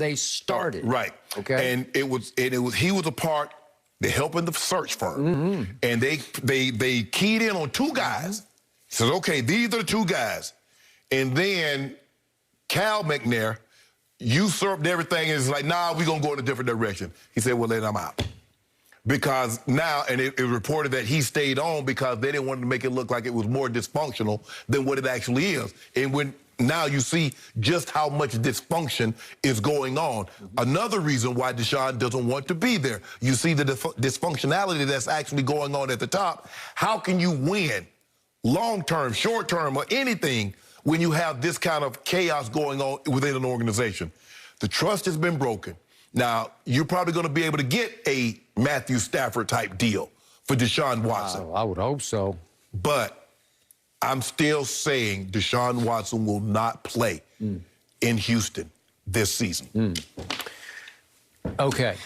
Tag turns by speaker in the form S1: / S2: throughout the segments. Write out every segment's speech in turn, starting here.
S1: they started.
S2: Right.
S1: Okay.
S2: And he was a part, they're helping the search firm. And they keyed in on two guys. Said, okay, these are the two guys. And then Cal McNair usurped everything and is like, nah, we're going to go in a different direction. He said, well, then I'm out. Because now, and it reported that he stayed on because they didn't want to make it look like it was more dysfunctional than what it actually is. And when now you see just how much dysfunction is going on. Another reason why Deshaun doesn't want to be there. You see the dysfunctionality that's actually going on at the top. How can you win long-term, short-term, or anything when you have this kind of chaos going on within an organization? The trust has been broken. Now, you're probably going to be able to get a Matthew Stafford-type deal for Deshaun Watson.
S1: I would hope so.
S2: But I'm still saying Deshaun Watson will not play in Houston this season.
S1: Okay.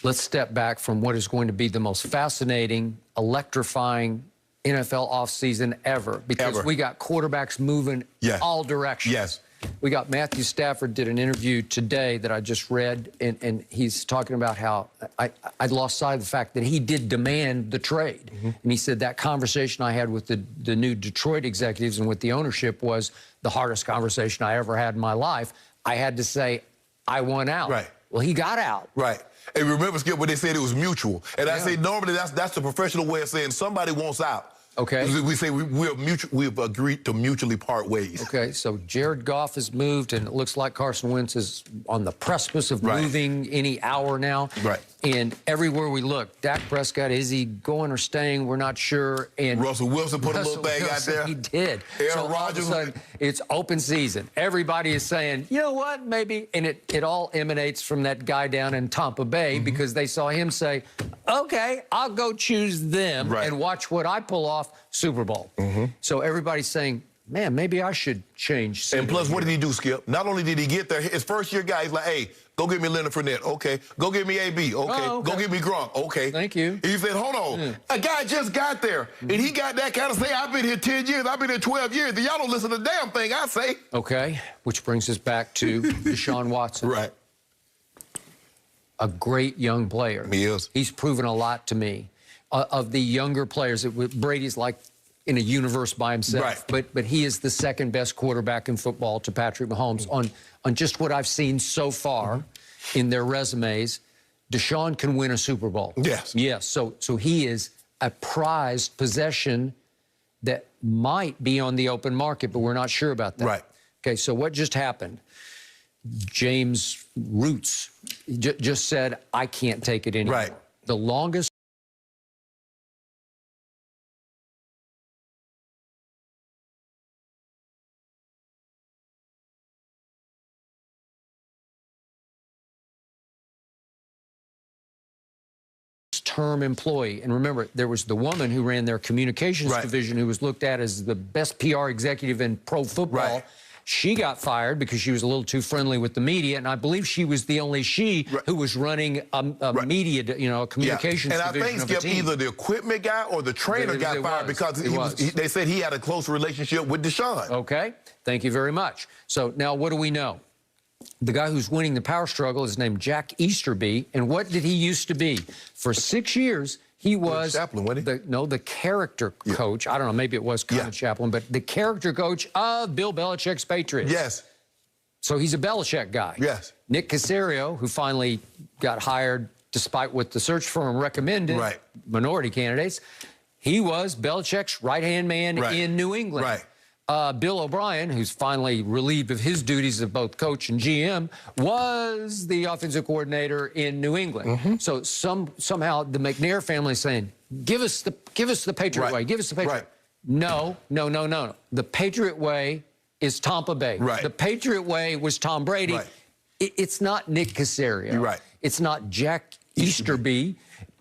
S1: Let's step back from what is going to be the most fascinating, electrifying NFL offseason ever. Because we got quarterbacks moving all directions.
S2: Yes.
S1: We got Matthew Stafford did an interview today that I just read, and he's talking about how I'd lost sight of the fact that he did demand the trade. And he said that conversation I had with the new Detroit executives and with the ownership was the hardest conversation I ever had in my life. I had to say, I want out.
S2: Right.
S1: Well, he got out.
S2: Right. And remember, Skip, when they said it was mutual. And I say normally that's the professional way of saying somebody wants out.
S1: Okay.
S2: We say we've agreed to mutually part ways.
S1: Okay, so Jared Goff has moved, and it looks like Carson Wentz is on the precipice of moving any hour now.
S2: Right.
S1: And everywhere we look, Dak Prescott, is he going or staying? We're not sure. And
S2: Russell Wilson put a little thing out there.
S1: He did.
S2: Aaron
S1: so
S2: Rodgers.
S1: all of a sudden, it's open season. Everybody is saying, you know what, maybe. And it all emanates from that guy down in Tampa Bay because they saw him say, okay, I'll go choose them and watch what I pull off Super Bowl. So everybody's saying, man, maybe I should change.
S2: And plus, what did he do, Skip? Not only did he get there, his first-year guy, he's like, hey, go get me Leonard Fournette. Okay. Go get me AB. Okay. Go get me Gronk. Okay.
S1: Thank you.
S2: He said, hold on. A guy just got there, and he got that kind of say, I've been here 10 years, I've been here 12 years, and y'all don't listen to the damn thing I say.
S1: Okay, which brings us back to Deshaun Watson.
S2: Right.
S1: A great young player.
S2: He is.
S1: He's proven a lot to me. Of the younger players, Brady's like in a universe by himself.
S2: Right.
S1: But he is the second best quarterback in football to Patrick Mahomes. On just what I've seen so far in their resumes, Deshaun can win a Super Bowl.
S2: Yes.
S1: Yes. So he is a prized possession that might be on the open market, but we're not sure about that.
S2: Right.
S1: Okay, so what just happened? James Roots just said, I can't take it anymore.
S2: Right.
S1: The longest term employee. And remember, there was the woman who ran their communications division who was looked at as the best PR executive in pro football. She got fired because she was a little too friendly with the media, and I believe she was the only who was running a media, a communications division.
S2: And I think, Skip, either the equipment guy or the trainer got fired because they said he had a close relationship with Deshaun.
S1: Okay, thank you very much. So now what do we know? The guy who's winning the power struggle is named Jack Easterby, and what did he used to be? For 6 years, he was the character coach. I don't know, maybe it was Colin Chaplin, but the character coach of Bill Belichick's Patriots.
S2: Yes.
S1: So he's a Belichick guy.
S2: Yes.
S1: Nick Caserio, who finally got hired despite what the search firm recommended, minority candidates, he was Belichick's right-hand man in New England.
S2: Right.
S1: Bill O'Brien, who's finally relieved of his duties of both coach and GM, was the offensive coordinator in New England. So somehow the McNair family is saying, give us the Patriot way, give us the Patriot. No. The Patriot way is Tampa Bay. The Patriot way was Tom Brady. It's not Nick Caserio. It's not Jack Easterby.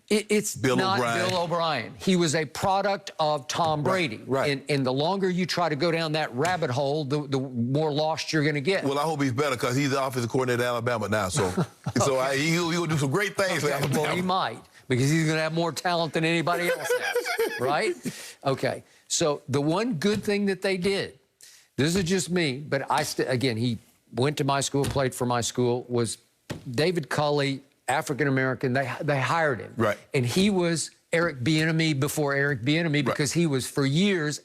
S1: It's not Bill O'Brien. He was a product of Tom Brady. And the longer you try to go down that rabbit hole, the more lost you're going to get.
S2: Well, I hope he's better because he's the offensive coordinator at Alabama now. So, he'll do some great things for Alabama.
S1: Well, he might, because he's going to have more talent than anybody else has, right? Okay, so the one good thing that they did, this is just me, but again, went to my school, played for my school, was David Culley, African-American. They hired him.
S2: Right.
S1: And he was Eric Bieniemy before Eric Bieniemy because he was, for years,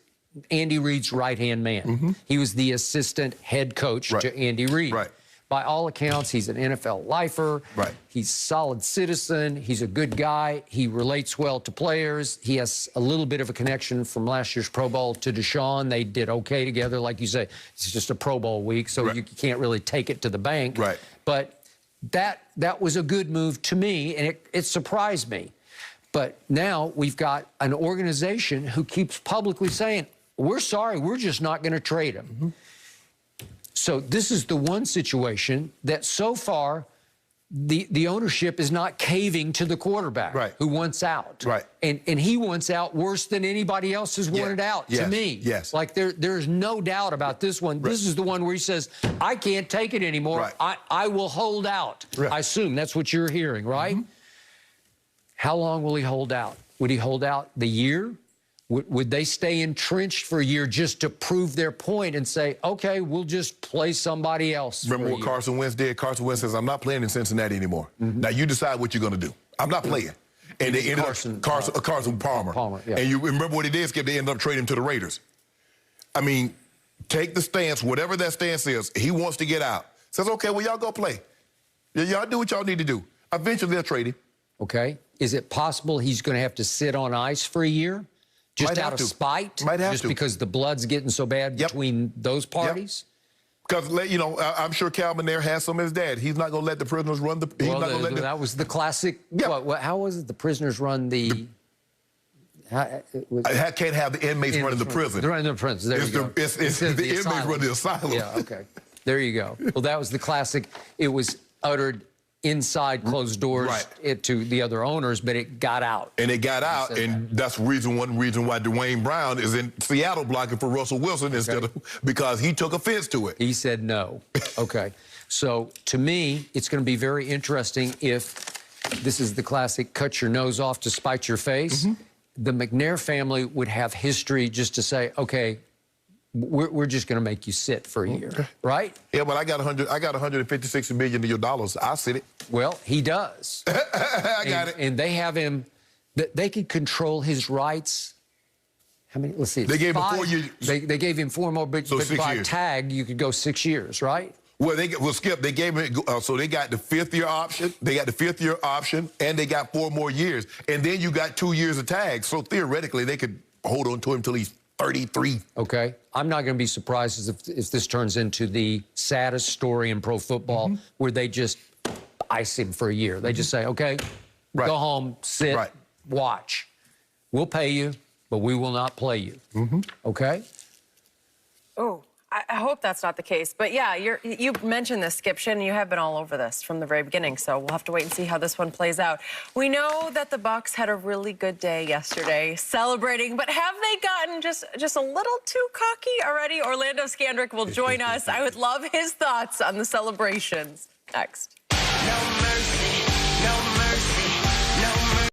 S1: Andy Reid's right-hand man. He was the assistant head coach to Andy Reid.
S2: Right.
S1: By all accounts, he's an NFL lifer.
S2: Right.
S1: He's a solid citizen. He's a good guy. He relates well to players. He has a little bit of a connection from last year's Pro Bowl to Deshaun. They did okay together. Like you say, it's just a Pro Bowl week, so you can't really take it to the bank.
S2: Right.
S1: But that was a good move to me, and it surprised me. But now we've got an organization who keeps publicly saying, we're sorry, we're just not going to trade him. So this is the one situation that so far the ownership is not caving to the quarterback who wants out.
S2: Right.
S1: And he wants out worse than anybody else has wanted out to me.
S2: Yes.
S1: Like there's no doubt about this one. This is the one where he says, I can't take it anymore. I will hold out. I assume that's what you're hearing, right? How long will he hold out? Would he hold out the year? Would they stay entrenched for a year just to prove their point and say, okay, we'll just play somebody else?
S2: Remember what Carson Wentz did? Carson Wentz says, I'm not playing in Cincinnati anymore. Now you decide what you're going to do. I'm not playing. And they ended up Carson Palmer. And you remember what he did, Skip? They ended up trading him to the Raiders. I mean, take the stance, whatever that stance is. He wants to get out. Says, okay, well, y'all go play. Y'all do what y'all need to do. Eventually they'll trade him.
S1: Okay. Is it possible he's going to have to sit on ice for a year? Just out of spite?
S2: Might have
S1: just
S2: to.
S1: Because the blood's getting so bad between those parties?
S2: Because, you know, I'm sure Calvin there has some of his dad. He's not going to let the prisoners run the...
S1: That was the classic... how was it? The prisoners run the...
S2: I can't have the inmates running the prison.
S1: They're running the prison. There you go.
S2: It's the inmates running the asylum.
S1: Yeah, okay. There you go. Well, that was the classic. It was uttered inside closed doors to the other owners, but it got out.
S2: And it got out, and that's one reason why Dwayne Brown is in Seattle blocking for Russell Wilson instead of because he took offense to it.
S1: He said no. Okay. So to me, it's going to be very interesting if this is the classic cut your nose off to spite your face. The McNair family would have history just to say, okay, we're just going to make you sit for a year, right?
S2: Yeah, but I got $156 million of your dollars. I'll sit it.
S1: Well, he does.
S2: I got it.
S1: And they have him. They could control his rights. How many? Let's see.
S2: They gave him 4 years.
S1: They gave him 4 more, but by tag you could go 6 years, right?
S2: Well, Skip, they gave him, so they got the 5th year option, and they got 4 more years. And then you got 2 years of tag. So theoretically, they could hold on to him until he's 33.
S1: Okay. I'm not going to be surprised if this turns into the saddest story in pro football where they just ice him for a year. They just say, okay, go home, sit, watch. We'll pay you, but we will not play you. Okay?
S3: Oh, I hope that's not the case. But yeah, you mentioned this, Skip. Shannon, you have been all over this from the very beginning, so we'll have to wait and see how this one plays out. We know that the Bucs had a really good day yesterday celebrating, but have they gotten just a little too cocky already? Orlando Scandrick will join us. I would love his thoughts on the celebrations next.
S4: No mercy, no mercy.